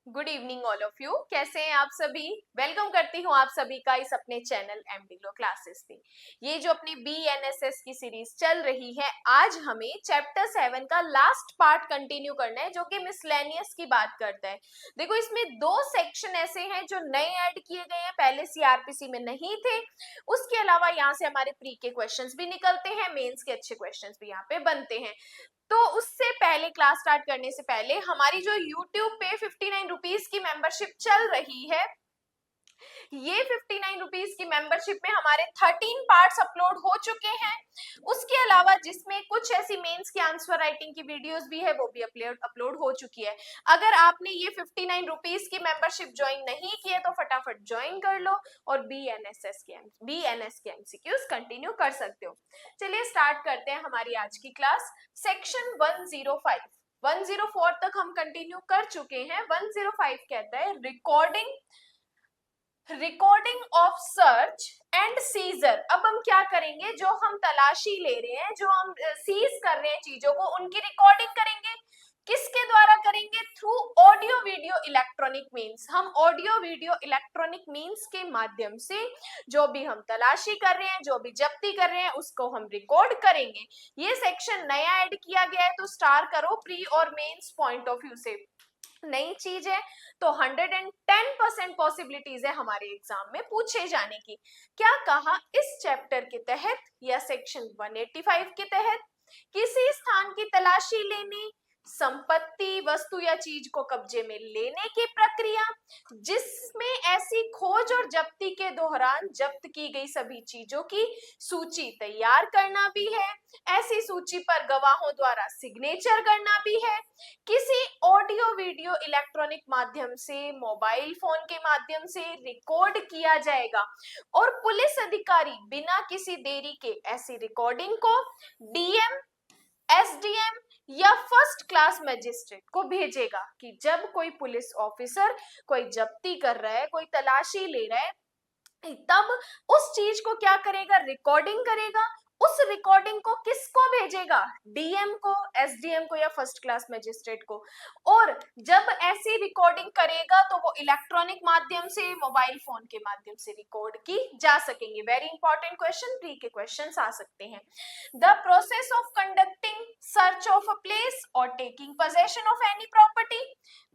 Good evening all of you. कैसे हैं आप सभी? वेलकम करती हूँ आप सभी का इस अपने चैनल एमडी ग्लो क्लासेस पे। ये जो अपनी बीएनएसएस की सीरीज चल रही है, आज हमें चैप्टर 7 का लास्ट पार्ट कंटिन्यू करना है, जो कि मिसलेनियस की बात करता है। देखो, इसमें दो सेक्शन ऐसे हैं जो नए ऐड किए गए हैं, पहले सीआरपीसी में नहीं थे। उसके अलावा यहाँ से हमारे प्री के क्वेश्चंस भी निकलते हैं, मेंस के अच्छे क्वेश्चंस भी यहाँ पे बनते हैं। तो उससे पहले, क्लास स्टार्ट करने से पहले, हमारी जो YouTube पे 59 रुपीज की मेंबरशिप चल रही है, ये 59 रुपीज की मेंबरशिप में हमारे 13 पार्ट्स अपलोड हो चुके हैं। उसके अलावा जिसमें कुछ ऐसी मेंस की आंसर राइटिंग की वीडियोस भी है, वो भी अपलोड हो चुकी है। अगर आपने ये 59 रुपीज की मेंबरशिप ज्वाइन नहीं की है तो फटाफट ज्वाइन कर लो और बीएनएस के एमसीक्यूज कंटिन्यू कर सकते हो। चलिए स्टार्ट करते हैं हमारी आज की क्लास। सेक्शन 105 104 तक हम कंटिन्यू कर चुके हैं। 105 कहता है recording of search and seizure. अब हम क्या करेंगे, जो हम तलाशी ले रहे हैं, जो हम सीज कर रहे हैं चीजों को, उनकी रिकॉर्डिंग करेंगे। किसके द्वारा करेंगे? Through audio video electronic means. हम ऑडियो वीडियो इलेक्ट्रॉनिक मीन्स के माध्यम से जो भी हम तलाशी कर रहे हैं, जो भी जब्ती कर रहे हैं, उसको हम रिकॉर्ड करेंगे। ये सेक्शन नया ऐड किया गया है, तो स्टार करो प्री और मेंस पॉइंट ऑफ व्यू से। नई चीज है तो 110% पॉसिबिलिटीज है हमारे एग्जाम में पूछे जाने की। क्या कहा? इस चैप्टर के तहत या सेक्शन 185 के तहत किसी स्थान की तलाशी लेने, संपत्ति, वस्तु या चीज को कब्जे में लेने की प्रक्रिया, जिसमें ऐसी खोज और जब्ती के दौरान जब्त की गई सभी चीजों की सूची तैयार करना भी है, ऐसी सूची पर गवाहों द्वारा सिग्नेचर करना भी है, किसी ऑडियो वीडियो इलेक्ट्रॉनिक माध्यम से, मोबाइल फोन के माध्यम से रिकॉर्ड किया जाएगा और पुलिस अधिकारी बिना किसी देरी के ऐसी रिकॉर्डिंग को डीएम, एसडीएम या फर्स्ट क्लास मजिस्ट्रेट को भेजेगा। कि जब कोई पुलिस ऑफिसर कोई जब्ती कर रहा है, कोई तलाशी ले रहा है, तब उस चीज को क्या करेगा? रिकॉर्डिंग करेगा। उस रिकॉर्डिंग को किसको भेजेगा? डीएम को, एसडीएम को या फर्स्ट क्लास मजिस्ट्रेट को। और जब ऐसी रिकॉर्डिंग करेगा तो वो इलेक्ट्रॉनिक माध्यम से, मोबाइल फोन के माध्यम से रिकॉर्ड की जा सकेंगे। वेरी इंपॉर्टेंट क्वेश्चन, प्री के क्वेश्चन आ सकते हैं। The process of conducting search of a place or taking possession of any property,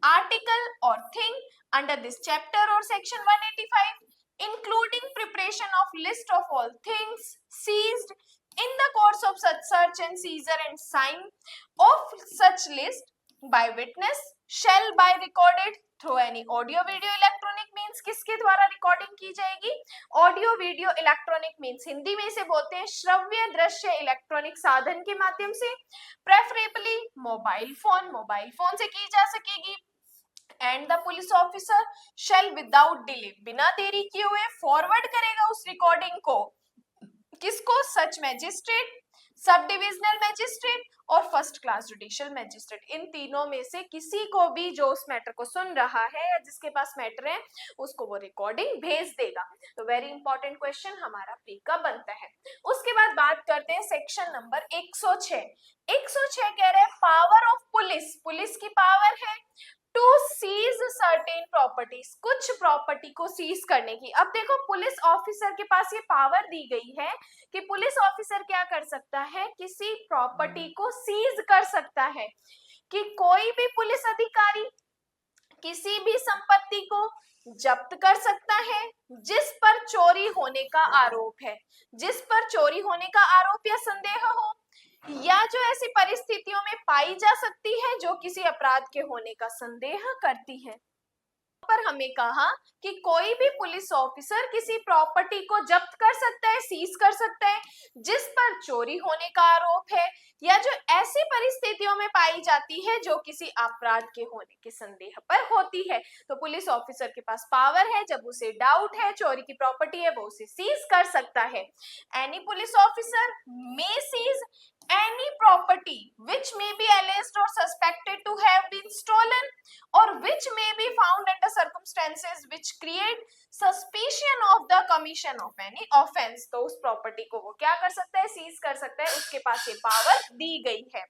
article or thing under this chapter or section 185, including preparation of list of all things seized in the course of such search and seizure and sign of such list by witness shall be recorded through any audio video electronic means। किसके द्वारा recording की जाएगी? Audio video electronic means Hindi में इसे बोलते हैं श्रव्य दृश्य इलेक्ट्रॉनिक साधन के माध्यम से, प्रेफरेबली मोबाइल फोन से की जा सकेगी। And the police officer shall without delay, बिना देरी किए हुए फॉरवर्ड करेगा उस रिकॉर्डिंग को। किसको? सच मैजिस्ट्रेट, सब डिविजनल मैजिस्ट्रेट और फर्स्ट क्लास जुडिशियल मैजिस्ट्रेट। इन तीनों में से किसी को भी जो उस मैटर को सुन रहा है या जिसके पास मैटर है, उसको वो रिकॉर्डिंग भेज देगा। तो वेरी इंपॉर्टेंट क्वेश्चन हमारा प्री का बनता है। उसके बाद बात करते हैं सेक्शन नंबर 106। 106 कह रहे हैं पावर ऑफ पुलिस। पुलिस की पावर है टू सीज सर्टेन प्रॉपर्टीज, कुछ प्रॉपर्टी को सीज करने की। अब देखो, पुलिस ऑफिसर के पास ये पावर दी गई है कि पुलिस ऑफिसर क्या कर सकता है? किसी प्रॉपर्टी को सीज कर सकता है। कि कोई भी पुलिस अधिकारी किसी भी संपत्ति को जब्त कर सकता है जिस पर चोरी होने का आरोप है, जिस पर चोरी होने का आरोप या संदेह हो, या जो ऐसी परिस्थितियों में पाई जा सकती है जो किसी अपराध के होने का संदेह करती है। पर हमें कहा कि कोई भी पुलिस ऑफिसर किसी प्रॉपर्टी को जब्त कर सकता है, सीज कर सकता है जिस पर चोरी होने का आरोप है या जो ऐसी परिस्थितियों में पाई जाती है जो किसी अपराध के होने के संदेह पर होती है। तो पुलिस ऑफिसर के पास पावर है, जब उसे डाउट है चोरी की प्रॉपर्टी है, वो उसे सीज कर सकता है। Any police officer may seize any property which may be alleged or suspected to have been stolen or which may be found under circumstances which create suspicion of the commission of any offense। तो उस property को वो क्या कर सकता है? Seize कर सकता है। उसके पास ये पावर दी गई है।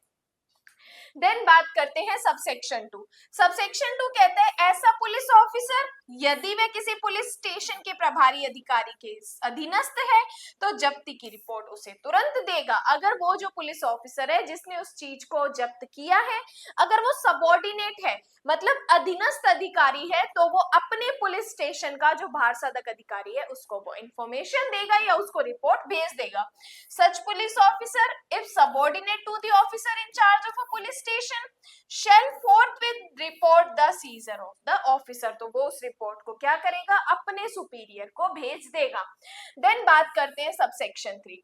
देन बात करते हैं सबसेक्शन 2। सबसेक्शन 2 कहता है ऐसा पुलिस ऑफिसर यदि वह किसी पुलिस स्टेशन के प्रभारी अधिकारी के अधीनस्थ है तो जब्ती की रिपोर्ट उसे तुरंत देगा। अगर वो जो पुलिस ऑफिसर है जिसने उस चीज को जब्त किया है, अगर वो सबॉर्डिनेट है मतलब अधीनस्थ अधिकारी है, तो वो अपने पुलिस स्टेशन का जो भारसाधक अधिकारी है उसको वो इंफॉर्मेशन देगा या उसको रिपोर्ट भेज देगा। Such police officer if subordinate to the officer in charge of a police station shall forthwith report the seizure of the officer, तो वो उस रिपोर्ट को क्या करेगा, अपने सुपीरियर को भेज देगा। देन बात करते हैं सबसेक्शन 3।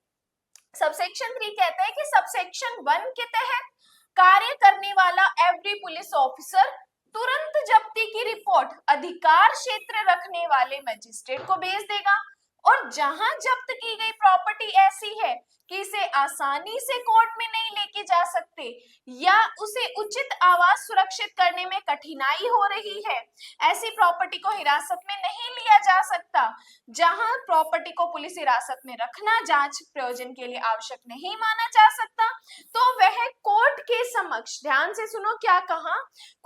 सबसेक्शन 3 कहता है कि सबसेक्शन 1 के तहत कार्य करने वाला एवरी पुलिस ऑफिसर तुरंत जब्ती की रिपोर्ट अधिकार क्षेत्र रखने वाले मजिस्ट्रेट को भेज देगा, और जहां जब्त की गई प्रॉपर्टी ऐसी है कि इसे आसानी से कोर्ट में नहीं लेके जा सकते या उसे उचित आवास सुरक्षित करने में कठिनाई हो रही है, ऐसी प्रॉपर्टी को हिरासत में नहीं लिया जा सकता, जहां प्रॉपर्टी को पुलिस हिरासत में रखना जांच प्रयोजन के लिए आवश्यक नहीं माना जा सकता, तो वह कोर्ट के समक्ष, ध्यान से सुनो क्या कहा,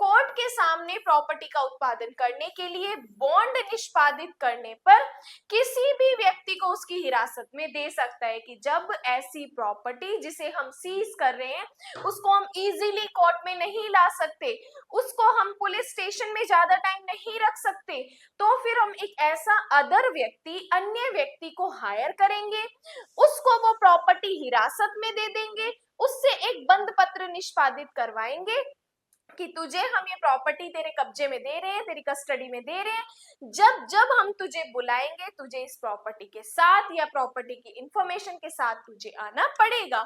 कोर्ट के सामने प्रॉपर्टी का उत्पादन करने के लिए बॉन्ड निष्पादित करने पर किसी भी व्यक्ति को उसकी हिरासत में दे सकता है। कि जब ऐसी प्रॉपर्टी जिसे हम सीज कर रहे हैं उसको हम इजीली कोर्ट में नहीं ला सकते, उसको हम पुलिस स्टेशन में ज्यादा टाइम नहीं रख सकते, तो फिर हम एक ऐसा अदर व्यक्ति, अन्य व्यक्ति को हायर करेंगे, उसको वो प्रॉपर्टी हिरासत में दे देंगे, उससे एक बंद पत्र निष्पादित करवाएंगे कि तुझे हम ये प्रॉपर्टी तेरे कब्जे में दे रहे हैं, तेरी कस्टडी में दे रहे हैं, जब जब हम तुझे बुलाएंगे तुझे इस प्रॉपर्टी के साथ या प्रॉपर्टी की इंफॉर्मेशन के साथ तुझे आना पड़ेगा,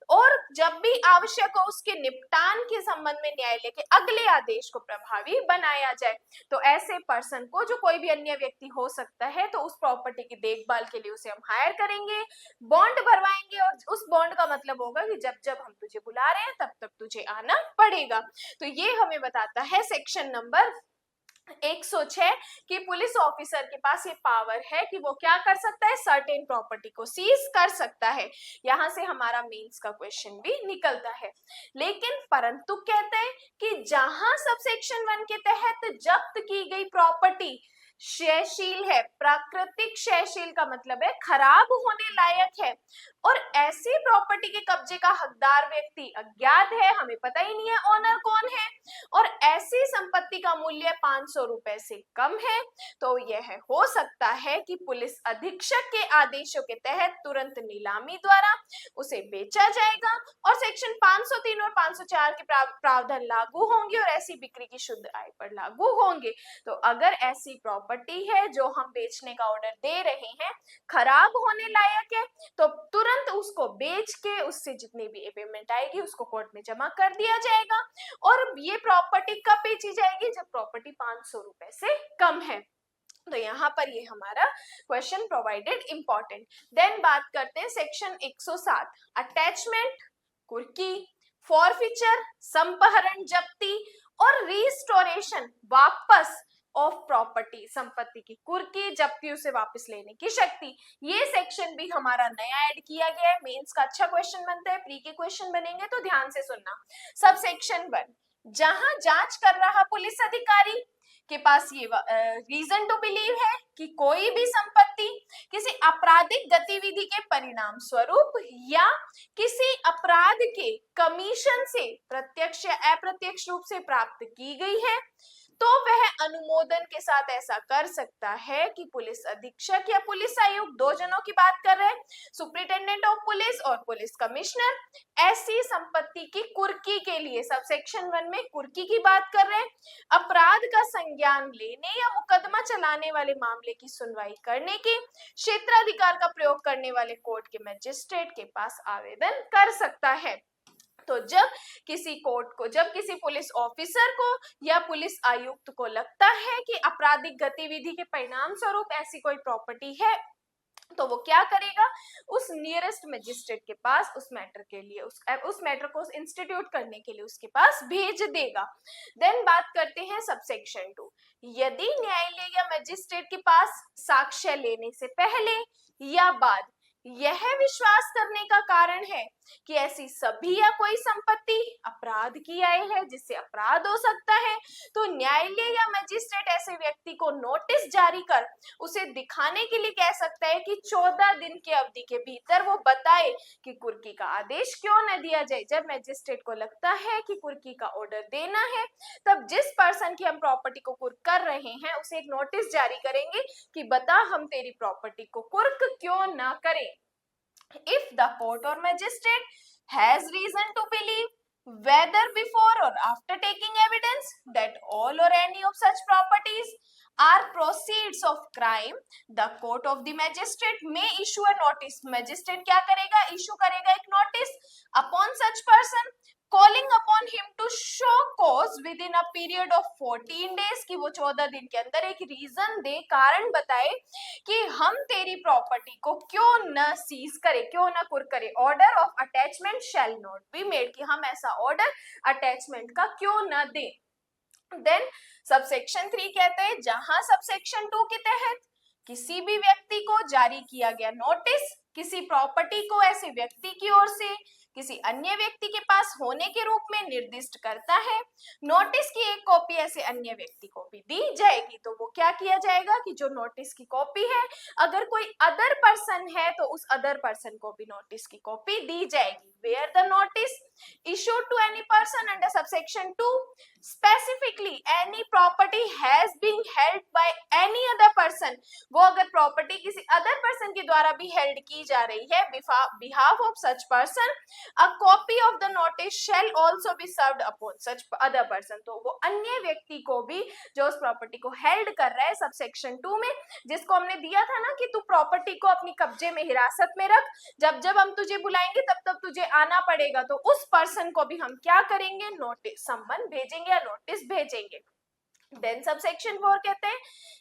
और जब भी आवश्यक हो उसके निपटान के संबंध में न्यायालय के अगले आदेश को प्रभावी बनाया जाए। तो ऐसे पर्सन को, जो कोई भी अन्य व्यक्ति हो सकता है, तो उस प्रॉपर्टी की देखभाल के लिए उसे हम हायर करेंगे, बॉन्ड भरवाएंगे, और उस बॉन्ड का मतलब होगा कि जब जब हम तुझे बुला रहे हैं तब तब तुझे आना पड़ेगा। तो ये हमें बताता है सेक्शन नंबर 106 कि पुलिस ऑफिसर के पास ये पावर है कि वो क्या कर सकता है, सर्टेन प्रॉपर्टी को सीज कर सकता है। यहां से हमारा मेंस का क्वेश्चन भी निकलता है। लेकिन परंतु कहते हैं कि जहां सबसेक्शन 1 के तहत जब्त की गई प्रॉपर्टी क्षयशील है, प्राकृतिक क्षयशील का मतलब है खराब होने लायक है, और ऐसी प्रॉपर्टी के कब्जे का हकदार व्यक्ति अज्ञात है, हमें पता ही नहीं है ओनर कौन है, और ऐसी संपत्ति का मूल्य 500 रुपए से कम है, तो यह हो सकता है कि पुलिस अधीक्षक के आदेशों के तहत तुरंत नीलामी द्वारा उसे बेचा जाएगा, और सेक्शन 503 और 504 के प्रावधान लागू होंगे और ऐसी बिक्री की शुद्ध आय पर लागू होंगे। तो अगर ऐसी प्रॉपर्टी है जो हम बेचने का ऑर्डर दे रहे हैं खराब होने लायक है, तो तुरंत उसको बेच के उससे जितनी भी पेमेंट आएगी उसको कोर्ट में जमा कर दिया जाएगा, और ये प्रॉपर्टी कब बेची जाएगी, जब प्रॉपर्टी 500 रुपए से कम है। तो यहाँ पर ये हमारा क्वेश्चन प्रोवाइडेड इंपॉर्टेंट। देन बात करते हैं सेक्शन 107, अटैचमेंट, कुर्की, फॉरफीचर, संपहरण, जब्ती और रिस्टोरेशन, वापस ऑफ प्रॉपर्टी, संपत्ति की कुर्की, जब्ती, उसे वापस लेने की शक्ति। ये सेक्शन भी हमारा नया ऐड किया गया है, मेंस का अच्छा क्वेश्चन बनता है, प्री के क्वेश्चन बनेंगे तो ध्यान से सुनना। सब सेक्शन 1, जहां जांच कर रहा पुलिस अधिकारी के पास ये रीजन टू बिलीव है कि कोई भी संपत्ति किसी आपराधिक गतिविधि के परिणाम स्वरूप या किसी अपराध के कमीशन से प्रत्यक्ष या अप्रत्यक्ष रूप से प्राप्त की गई है, तो वह अनुमोदन के साथ ऐसा कर सकता है कि पुलिस अधीक्षक या पुलिस आयुक्त, दो जनों की बात कर रहे हैं, सुपरिटेंडेंट ऑफ पुलिस और पुलिस कमिश्नर, ऐसी संपत्ति की कुर्की के लिए, सबसेक्शन 1 में कुर्की की बात कर रहे हैं, अपराध का संज्ञान लेने या मुकदमा चलाने वाले मामले की सुनवाई करने की क्षेत्राधिकार का प्रयोग करने वाले कोर्ट के मजिस्ट्रेट के पास आवेदन कर सकता है। तो जब किसी कोर्ट को, जब किसी पुलिस ऑफिसर को या पुलिस आयुक्त को लगता है कि आपराधिक गतिविधि के परिणाम स्वरूप ऐसी कोई प्रॉपर्टी है, तो वो क्या करेगा, उस नियरेस्ट मजिस्ट्रेट के पास उस मैटर के लिए, उस मैटर को इंस्टीट्यूट करने के लिए उसके पास भेज देगा। देन बात करते हैं सबसेक्शन 2, यदि न्यायालय या मजिस्ट्रेट के पास साक्ष्य लेने से पहले या बाद यह विश्वास करने का कारण है कि ऐसी सभी या कोई संपत्ति अपराध की आई है जिससे अपराध हो सकता है, तो न्यायालय या मजिस्ट्रेट ऐसे व्यक्ति को नोटिस जारी कर उसे दिखाने के लिए कह सकता है कि 14 दिन की अवधि के भीतर वो बताए कि कुर्की का आदेश क्यों न दिया जाए। जब मजिस्ट्रेट को लगता है कि कुर्की का ऑर्डर देना है, तब जिस पर्सन की हम प्रॉपर्टी को कुर्क कर रहे हैं उसे एक नोटिस जारी करेंगे कि बता हम तेरी प्रॉपर्टी को कुर्क क्यों ना करें। If the court or magistrate has reason to believe, whether before or after taking evidence, that all or any of such properties are proceeds of crime, the court of the magistrate may issue a notice. Magistrate क्या करेगा? Issue करेगा एक notice upon such person, calling upon him to show cause within a period of 14 days, कि वो 14 दिन के अंदर एक रीजन दे, कारण बताए कि हम तेरी प्रॉपर्टी को क्यों न सीज करे, क्यों न कुर्क करे। Order of attachment shall not be made, कि हम ऐसा ऑर्डर अटैचमेंट का क्यों न दे। देन सबसेक्शन 3 कहते हैं जहां सबसेक्शन 2 के तहत किसी भी व्यक्ति को जारी किया गया नोटिस किसी प्रॉपर्टी को ऐसे व्यक्ति की ओर से किसी अन्य व्यक्ति के पास होने के रूप में निर्दिष्ट करता है, नोटिस की एक कॉपी ऐसे अन्य व्यक्ति को भी दी जाएगी। तो वो क्या किया जाएगा कि जो नोटिस की कॉपी है, अगर कोई अदर पर्सन है तो उस अदर पर्सन को भी नोटिस की कॉपी दी जाएगी। Where the notice issued to any person under subsection 2 specifically any property has been held by any other person, वो अगर प्रॉपर्टी किसी अदर पर्सन के द्वारा भी हेल्ड की जा रही है, behalf of such person, a copy of the notice shall also be served upon such other person, तो वो अन्य व्यक्ति को भी जो उस प्रॉपर्टी को हेल्ड कर रहा है सबसेक्शन 2 में, जिसको हमने दिया था ना कि तू प्रॉपर्टी को अपनी कब्जे में हिरासत में रख, जब जब हम तुझे बुलाएंगे तब तब तुझे आना पड़ेगा, तो उस पर्सन को भी हम क्या करेंगे, नोटिस सम्मन भेजेंगे या नोटिस भेजेंगे। देन सबसेक्शन 4 कहते हैं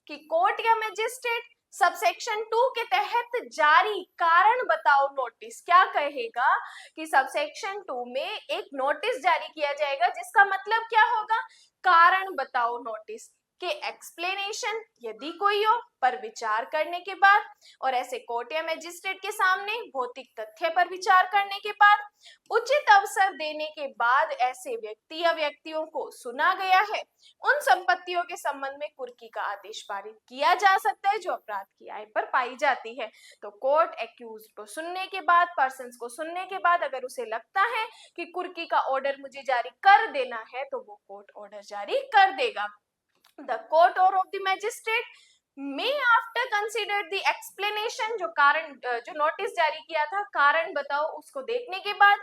कि कोर्ट या मजिस्ट्रेट सबसेक्शन 2 के तहत जारी कारण बताओ नोटिस, क्या कहेगा कि सबसेक्शन 2 में एक नोटिस जारी किया जाएगा जिसका मतलब क्या होगा, कारण बताओ नोटिस के एक्सप्लेनेशन यदि कोई हो पर विचार करने के बाद, और ऐसे कोर्ट या मजिस्ट्रेट के सामने भौतिक तथ्य पर विचार करने के बाद, उचित अवसर देने के बाद ऐसे व्यक्ति या व्यक्तियों को सुना गया है, उन संपत्तियों के संबंध में कुर्की का आदेश पारित किया जा सकता है जो अपराध की आय पर पाई जाती है। तो कोर्ट एक्यूज को सुनने के बाद, पर्सन्स को सुनने के बाद अगर उसे लगता है कि कुर्की का ऑर्डर मुझे जारी कर देना है तो वो कोर्ट ऑर्डर जारी कर देगा। The court or of the magistrate may after consider the explanation, जो कारण जो नोटिस जारी किया था कारण बताओ उसको देखने के बाद,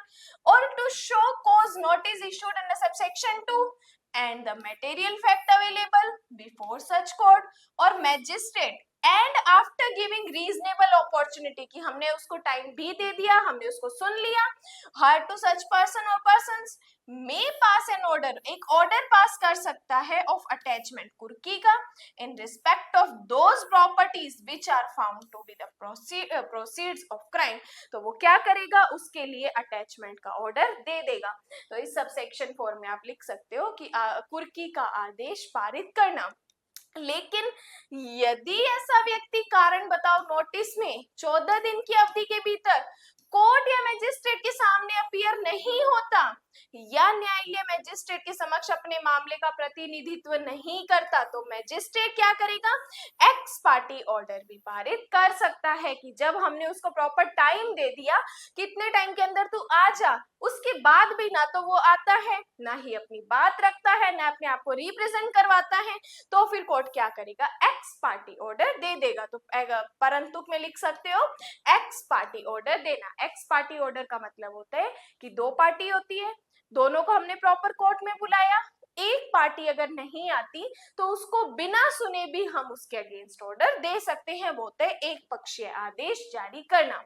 और to show cause notice issued under subsection 2 and the material fact available before such court or magistrate and after giving reasonable opportunity, कि हमने उसको टाइम भी दे दिया, हमने उसको सुन लिया, her to such person or persons may pass an order, एक order pass कर सकता है of attachment कुर्की का in respect of those properties which are found to be the proceeds of crime, तो वो क्या करेगा, उसके लिए अटैचमेंट का ऑर्डर दे देगा। तो इस सबसेक्शन 4 में आप लिख सकते हो कि कुर्की का आदेश पारित करना। लेकिन यदि ऐसा व्यक्ति कारण बताओ नोटिस में 14 दिन की अवधि के भीतर कोर्ट या मैजिस्ट्रेट के सामने अपीयर नहीं होता या न्यायालय मैजिस्ट्रेट के समक्ष अपने मामले का प्रतिनिधित्व नहीं करता, तो मैजिस्ट्रेट क्या करेगा, एक्स पार्टी ऑर्डर भी पारित कर सकता है कि जब हमने उसको प्रॉपर टाइम दे दिया, कितने टाइम के अंदर तू आ जा, उसके बाद भी ना तो वो आता है, ना ही अपनी बात रखता है, ना अपने आप को रिप्रेजेंट करवाता है, तो फिर कोर्ट क्या करेगा, एक्स पार्टी ऑर्डर दे देगा। तो परंतु में लिख सकते हो एक्स पार्टी ऑर्डर देना। एक्स पार्टी ऑर्डर का मतलब होता है कि दो पार्टी होती है, दोनों को हमने प्रॉपर कोर्ट में बुलाया, एक पार्टी अगर नहीं आती तो उसको बिना सुने भी हम उसके अगेंस्ट ऑर्डर दे सकते हैं, वो होता है एक पक्षीय आदेश जारी करना।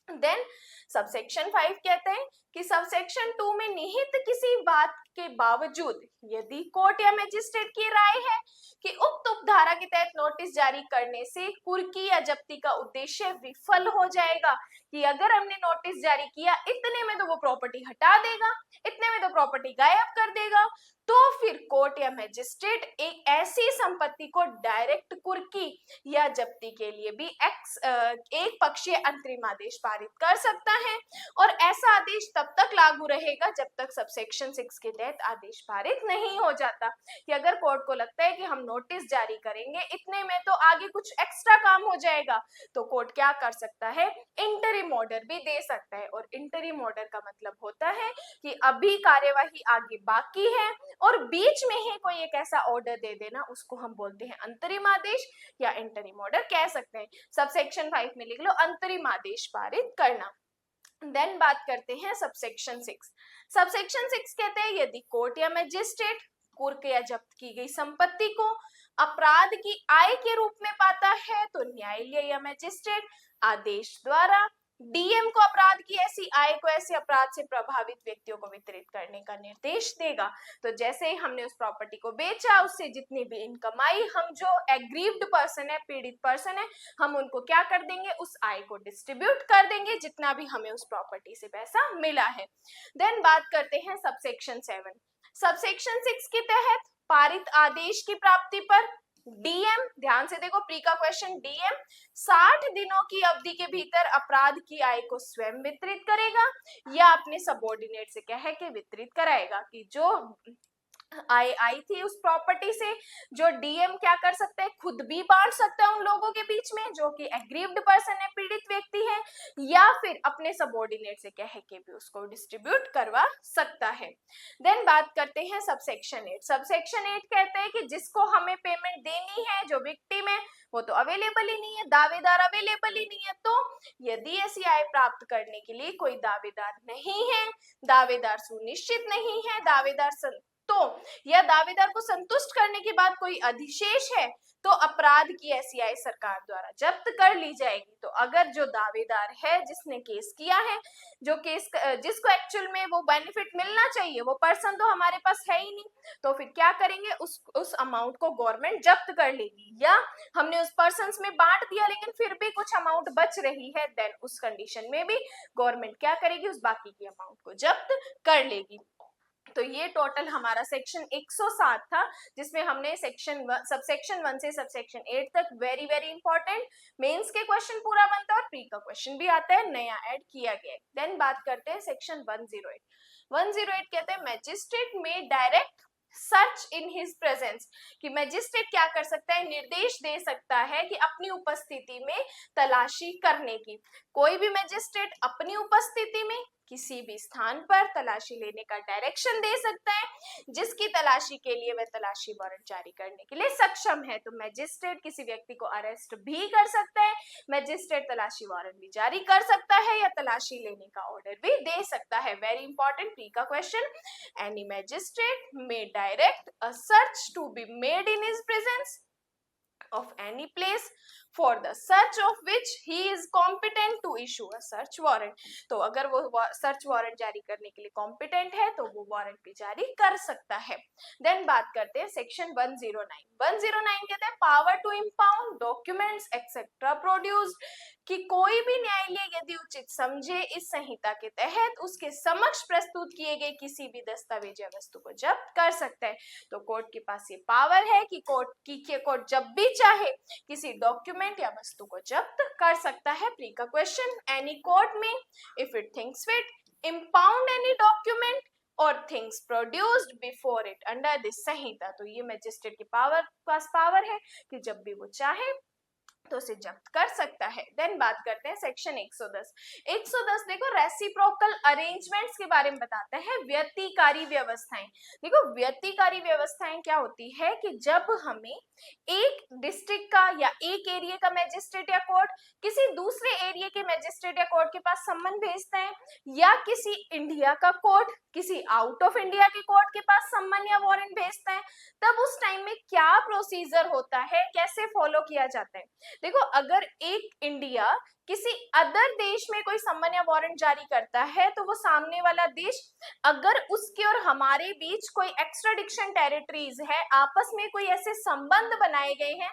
देन सबसेक्शन 5 कहते हैं कि सबसेक्शन 2 में निहित किसी बात के बावजूद यदि कोर्ट या मजिस्ट्रेट की राय है कि उक्त उपधारा के तहत नोटिस जारी करने से कुर्की या जब्ती का उद्देश्य विफल हो जाएगा, कि अगर हमने नोटिस जारी किया इतने में तो वो प्रॉपर्टी हटा देगा, इतने में तो प्रॉपर्टी गायब कर देगा, तो फिर कोर्ट या मैजिस्ट्रेट एक ऐसी संपत्ति को डायरेक्ट कुर्की या जब्ती के लिए भी एक पक्षीय अंतरिम आदेश पारित कर सकता है, और ऐसा आदेश तब तक लागू रहेगा जब तक सबसेक्शन 6 के तहत आदेश पारित नहीं हो जाता। कि अगर कोर्ट को लगता है कि हम नोटिस जारी करेंगे इतने में तो आगे कुछ एक्स्ट्रा काम हो जाएगा, तो कोर्ट क्या कर सकता है, इंटरिम ऑर्डर भी दे सकता है। और इंटरिम ऑर्डर का मतलब होता है कि अभी कार्यवाही आगे बाकी है और बीच में ही कोई एक ऐसा ऑर्डर दे देना, उसको हम बोलते हैं अंतरिम आदेश या इंटरिम ऑर्डर कह सकते हैं। सबसेक्शन 5 में लिख लो अंतरिम आदेश पारित करना। देन बात करते हैं सबसेक्शन 6। सबसेक्शन 6 कहते हैं यदि कोर्ट या मैजिस्ट्रेट कुर्क या जब्त की गई संपत्ति को अपराध की आय के रूप में पाता है तो न्यायालय या मैजिस्ट्रेट आदेश द्वारा डीएम को अपराध की ऐसी आय को ऐसे अपराध से प्रभावित व्यक्तियों को वितरित करने का निर्देश देगा। तो जैसे ही हमने उस प्रॉपर्टी को बेचा, उससे जितनी भी इनकम आई, हम जो एग्रीव्ड पर्सन है, पीड़ित पर्सन है, हम उनको क्या कर देंगे, उस आय को डिस्ट्रीब्यूट कर देंगे जितना भी हमें उस प्रॉपर्टी से पैसा मिला है। देन बात करते हैं सबसेक्शन 7। सबसेक्शन 6 के तहत पारित आदेश की प्राप्ति पर डीएम, ध्यान से देखो प्री का क्वेश्चन, डीएम 60 दिनों की अवधि के भीतर अपराध की आय को स्वयं वितरित करेगा या अपने सबऑर्डिनेट से कह के वितरित कराएगा। कि जो आय आई थी उस प्रॉपर्टी से, जो डीएम क्या कर सकता है, खुद भी बांट सकता है उन लोगों के बीच में जो कि एग्रीव्ड पर्सन है, पीड़ित व्यक्ति है, या फिर अपने सबऑर्डिनेट से कह के भी उसको डिस्ट्रीब्यूट करवा सकता है। देन बात करते हैं सबसेक्शन 8। सबसेक्शन 8 कहते हैं कि जिसको हमें पेमेंट देनी है, जो विक्टिम है, वो तो अवेलेबल ही नहीं है, दावेदार अवेलेबल ही नहीं है, तो यदि ऐसी आय प्राप्त करने के लिए कोई दावेदार नहीं है, दावेदार सुनिश्चित नहीं है, दावेदार तो या दावेदार को संतुष्ट करने के बाद कोई अधिशेष है, तो अपराध की ऐसी आय सरकार द्वारा जब्त कर ली जाएगी। तो अगर जो दावेदार है जिसने केस किया है, जो केस जिसको एक्चुअल में वो बेनिफिट मिलना चाहिए, वो पर्सन तो हमारे पास है ही नहीं, तो फिर क्या करेंगे, उस अमाउंट को गवर्नमेंट जब्त कर लेगी। या हमने उस पर्सन में बांट दिया लेकिन फिर भी कुछ अमाउंट बच रही है, देन उस कंडीशन में भी गवर्नमेंट क्या करेगी, उस बाकी की अमाउंट को जब्त कर लेगी। तो ये टोटल हमारा सेक्शन 107 था, जिसमें हमने सबसेक्शन 1 से सबसेक्शन 8 तक वेरी वेरी इंपॉर्टेंट मेंस के क्वेश्चन पूरा बनता है और प्री का क्वेश्चन भी आता है, नया ऐड किया गया है। देन बात करते हैं सेक्शन 108। 108 कहते हैं मैजिस्ट्रेट में direct search in his presence. कि मैजिस्ट्रेट क्या कर सकता है, निर्देश दे सकता है कि अपनी उपस्थिति में तलाशी करने की। कोई भी मैजिस्ट्रेट अपनी उपस्थिति में किसी भी स्थान पर तलाशी लेने का डायरेक्शन दे सकता है, जिसकी तलाशी के लिए वह तलाशी वारंट जारी करने के लिए सक्षम है। तो मैजिस्ट्रेट किसी व्यक्ति को अरेस्ट भी कर सकता है, मैजिस्ट्रेट तलाशी वारंट भी जारी कर सकता है, या तलाशी लेने का ऑर्डर भी दे सकता है। वेरी इंपॉर्टेंट प्री का question. Any magistrate may direct a search to be made in his presence of any place for the search of which he is competent to issue a search warrant। तो अगर वो search warrant जारी करने के लिए competent है तो वो वारंट भी जारी कर सकता है। देन बात करते हैं सेक्शन 109। 109 कहते हैं power to impound documents etcetera produced. कि कोई भी न्यायालय यदि उचित समझे इस संहिता के तहत उसके समक्ष प्रस्तुत किए गए किसी भी दस्तावेज या वस्तु को जब्त कर सकता है। तो कोर्ट के पास ये पावर है कि कोर्ट जब भी चाहे किसी डॉक्यूमेंट या वस्तु को जब्त कर सकता है। प्री का क्वेश्चन, एनी कोर्ट में if it thinks fit impound any document or things produced before it under this Sanhita. तो ये मैजिस्ट्रेट के पास पावर है कि जब भी वो चाहे तो उसे जब्त कर सकता है। देन बात करते हैं सेक्शन 110। 110 देखो रेसिप्रोकल अरेंजमेंट्स के बारे में बताता है, व्यतिकारी व्यवस्थाएं। देखो व्यतिकारी व्यवस्थाएं क्या होती है कि जब हमें एक डिस्ट्रिक्ट का या एक एरिया का मैजिस्ट्रेट या कोर्ट किसी दूसरे एरिया के मैजिस्ट्रेट या कोर्ट के पास सम्मन भेजता है, या किसी इंडिया का कोर्ट किसी आउट ऑफ इंडिया के कोर्ट के पास सम्मन या वारंट भेजता है, तब उस टाइम में क्या प्रोसीजर होता है, कैसे फॉलो किया जाता है। देखो अगर एक इंडिया किसी अदर देश में कोई सम्मन या वारंट जारी करता है, तो वो सामने वाला देश अगर उसके और हमारे बीच कोई एक्स्ट्राडिक्शन टेरिटरीज है, आपस में कोई ऐसे संबंध बनाए गए हैं,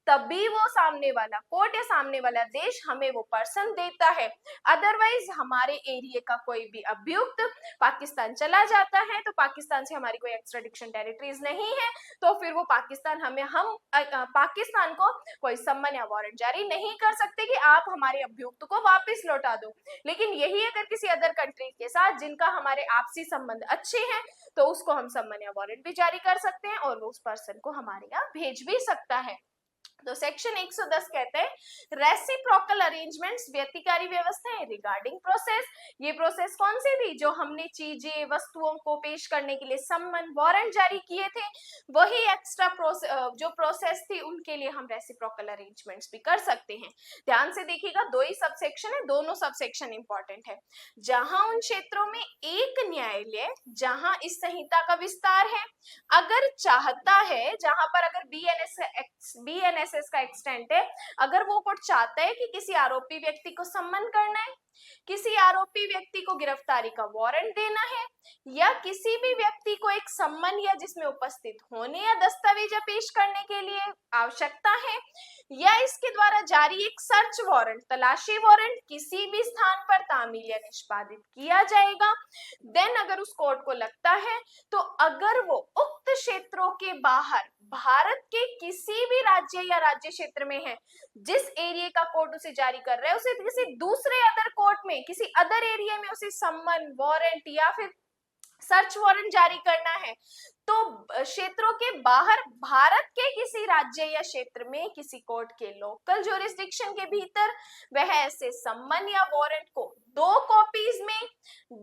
तभी वो सामने वाला कोर्ट या सामने वाला देश हमें वो पर्सन देता है। अदरवाइज हमारे एरिया का कोई भी अभियुक्त पाकिस्तान चला जाता है तो पाकिस्तान से हमारी कोई एक्स्ट्राडिक्शन टेरिटरीज नहीं है, तो फिर वो पाकिस्तान पाकिस्तान को कोई सम्मन या वारंट जारी नहीं कर सकते कि आप हमारे अभियुक्त को वापस लौटा दो। लेकिन यही अगर किसी अदर कंट्री के साथ जिनका हमारे आपसी संबंध अच्छे हैं तो उसको हम सम्मन या वारंट भी जारी कर सकते हैं और वो उस पर्सन को हमारे यहाँ भेज भी सकता है। तो सेक्शन 110 कहते हैं रेसिप्रोकल अरेंजमेंट्स, व्यतिकारी व्यवस्थाएं रिगार्डिंग प्रोसेस। ये प्रोसेस कौन सी थी? जो हमने चीजें वस्तुओं को पेश करने के लिए सम्मन वारंट जारी किए थे, वही एक्स्ट्रा जो प्रोसेस थी उनके लिए हम रेसिप्रोकल अरेंजमेंट्स भी कर सकते हैं। ध्यान से देखिएगा, दो ही सबसेक्शन है, दोनों सबसेक्शन इंपॉर्टेंट है। जहां उन क्षेत्रों में एक न्यायालय जहां इस संहिता का विस्तार है अगर चाहता है, जहां पर अगर बीएनएसएस का एक्सटेंट है, अगर वो कोर्ट चाहता है कि किसी आरोपी व्यक्ति को सम्मन करना है, किसी आरोपी व्यक्ति को गिरफ्तारी का वारंट देना है, या किसी भी व्यक्ति को एक सम्मन या जिसमें उपस्थित होने या दस्तावेज पेश करने के लिए आवश्यकता है, या इसके द्वारा जारी एक सर्च वारंट, तलाशी वारंट किसी भी स्थान पर तामील या निष्पादित किया जाएगा, देन अगर उस कोर्ट को लगता है तो अगर वो उक्त क्षेत्रों के बाहर भारत के किसी भी राज्य या राज्य क्षेत्र में है, जिस एरिया का कोर्ट उसे जारी कर रहा है, उसे किसी दूसरे अदर कोर्ट में किसी अदर एरिया में उसे सम्मन वारंट या फिर सर्च वारंट जारी करना है, तो क्षेत्रों के बाहर भारत के किसी राज्य या क्षेत्र में किसी कोर्ट के लोकल ज्यूरिसडिक्शन के भीतर वह ऐसे सम्मन या वारंट को 2 कॉपीज में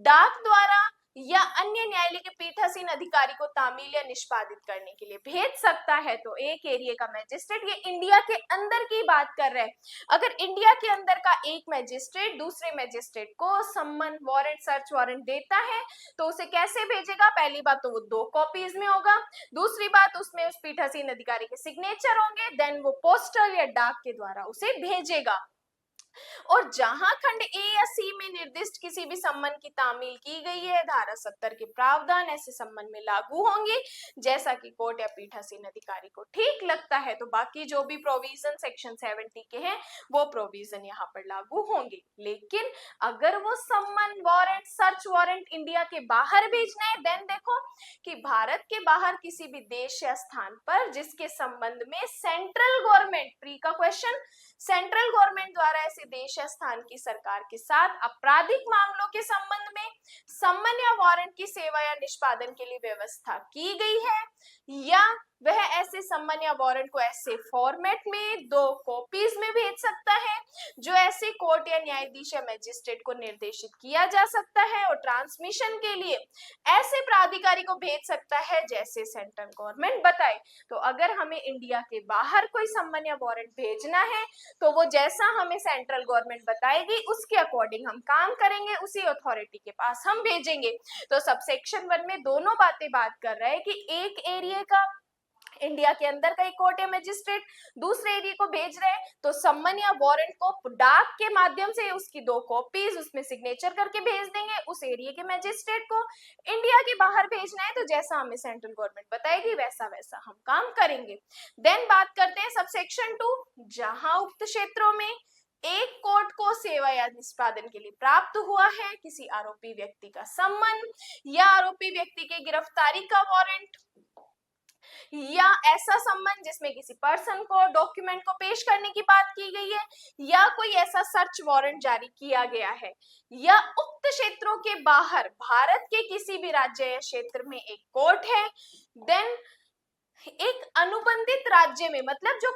डाक द्वारा या अन्य न्यायालय के पीठासीन अधिकारी को तामील या निष्पादित करने के लिए भेज सकता है। तो एक एरिया का मैजिस्ट्रेट, ये इंडिया के अंदर की बात कर रहे हैं, अगर इंडिया के अंदर का एक मैजिस्ट्रेट दूसरे मैजिस्ट्रेट को सम्मन वारंट सर्च वारंट देता है तो उसे कैसे भेजेगा? पहली बात तो वो 2 कॉपीज में होगा, दूसरी बात उसमें उस पीठासीन अधिकारी के सिग्नेचर होंगे, देन वो पोस्टल या डाक के द्वारा उसे भेजेगा। और जहां खंड ए या सी में निर्दिष्ट किसी भी सम्मन की तामील की गई है, धारा 70 के प्रावधान ऐसे सम्मन में लागू होंगे, जैसा कि कोर्ट या पीठासीन अधिकारी को ठीक लगता है। तो बाकी जो भी प्रोविजन सेक्शन 70 के हैं वो प्रोविजन यहाँ पर लागू होंगे। लेकिन अगर वो सम्मन वारंट सर्च वारंट इंडिया के बाहर भेजना है, देन देखो कि भारत के बाहर किसी भी देश या स्थान पर जिसके संबंध में सेंट्रल गवर्नमेंट, प्री का क्वेश्चन, सेंट्रल गवर्नमेंट द्वारा ऐसे देश या स्थान की सरकार के साथ आपराधिक मामलों के संबंध में सम्मन या वारंट की सेवा या निष्पादन के लिए व्यवस्था की गई है, या वह ऐसे सम्मन या वारंट को ऐसे फॉर्मेट में 2 कॉपीज में भेज सकता है जो ऐसे कोर्ट या न्यायाधीश या मैजिस्ट्रेट को निर्देशित किया जा सकता है, और ट्रांसमिशन के लिए ऐसे प्राधिकारी को भेज सकता है जैसे सेंट्रल गवर्नमेंट बताए। तो अगर हमें इंडिया के बाहर कोई सम्मन या वारंट भेजना है तो वो जैसा हमें सेंट्रल गवर्नमेंट बताएगी उसके अकॉर्डिंग हम काम करेंगे, उसी अथॉरिटी के पास हम भेजेंगे। तो सबसेक्शन 1 में दोनों बातें बात कर रहा है कि एक एरिया का इंडिया के अंदर का एक कोर्ट या मैजिस्ट्रेट दूसरे एरिया को भेज रहे हैं तो सम्मन या वारंट को डाक के माध्यम से उसकी 2 कॉपीज उसमें सिग्नेचर करके भेज देंगे उस एरिया के मैजिस्ट्रेट को। इंडिया के बाहर भेजना है तो जैसा हमें सेंट्रल गवर्नमेंट बताएगी वैसा वैसा हम काम करेंगे। देन बात करते हैं सबसेक्शन 2, जहां उक्त क्षेत्रों में एक कोर्ट को सेवा या निष्पादन के लिए प्राप्त हुआ है किसी आरोपी व्यक्ति का सम्मन या आरोपी व्यक्ति के गिरफ्तारी का वारंट, या ऐसा सम्मन जिसमें किसी पर्सन को डॉक्यूमेंट को पेश करने की बात की गई है, या कोई ऐसा सर्च वारंट जारी किया गया है, या उक्त क्षेत्रों के बाहर भारत के किसी भी राज्य या क्षेत्र में एक कोर्ट है, देन एक अनुबंधित राज्य में, मतलब जो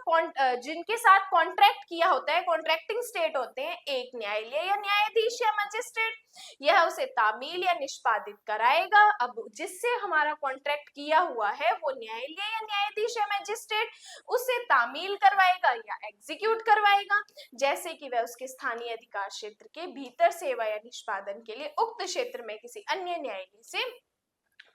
जिनके साथ कॉन्ट्रैक्ट किया होता है, कॉन्ट्रैक्टिंग स्टेट होते हैं, एक न्यायालय या न्यायाधीश या मजिस्ट्रेट, यह उसे तामील या निष्पादित कराएगा। अब जिससे हमारा कॉन्ट्रैक्ट किया हुआ है वो न्यायालय या न्यायाधीश या मजिस्ट्रेट उसे तामील करवाएगा या एग्जीक्यूट करवाएगा, जैसे कि वह उसके स्थानीय अधिकार क्षेत्र के भीतर सेवा या निष्पादन के लिए उक्त क्षेत्र में किसी अन्य न्यायालय से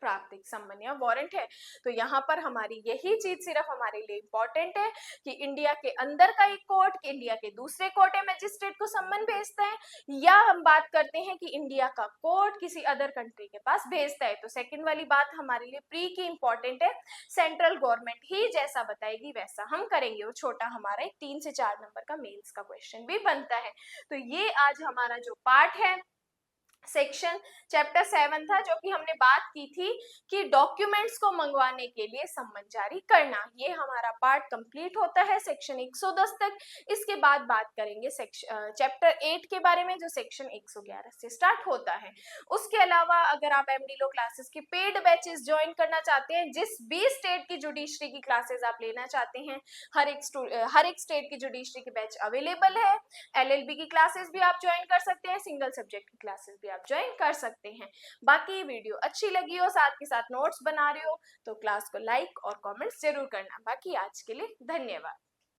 प्राप्तिक सम्मन या वारंट है। तो यहाँ पर हमारी यही चीज सिर्फ हमारे लिए इंपॉर्टेंट है कि इंडिया के अंदर का एक कोर्ट इंडिया के दूसरे कोर्ट या मजिस्ट्रेट को सम्मन भेजता है, या हम बात करते हैं कि इंडिया का कोर्ट किसी अदर कंट्री के पास भेजता है। तो सेकंड वाली बात हमारे लिए प्री की इंपॉर्टेंट है, सेंट्रल गवर्नमेंट ही जैसा बताएगी वैसा हम करेंगे। वो छोटा हमारा एक 3 से 4 नंबर का मेंस का क्वेश्चन भी बनता है। तो ये आज हमारा जो पार्ट है सेक्शन चैप्टर 7 था, जो कि हमने बात की थी कि डॉक्यूमेंट्स को मंगवाने के लिए सम्मन जारी करना। ये हमारा पार्ट कंप्लीट होता है सेक्शन 110 तक। इसके बाद बात करेंगे चैप्टर 8 के बारे में, जो सेक्शन 111 से स्टार्ट होता है। उसके अलावा अगर आप एमडी लॉ क्लासेस की पेड बैचेस ज्वाइन करना चाहते हैं, जिस भी स्टेट की जुडिशरी की क्लासेस आप लेना चाहते हैं, हर एक स्टेट की जुडिशरी की बैच अवेलेबल है। एलएलबी की क्लासेस भी आप ज्वाइन कर सकते हैं, सिंगल सब्जेक्ट की क्लासेस भी आप ज्वाइन कर सकते हैं। बाकी वीडियो अच्छी लगी हो, साथ के साथ नोट्स बना रहे हो, तो क्लास को लाइक और कमेंट्स जरूर करना। बाकी आज के लिए धन्यवाद।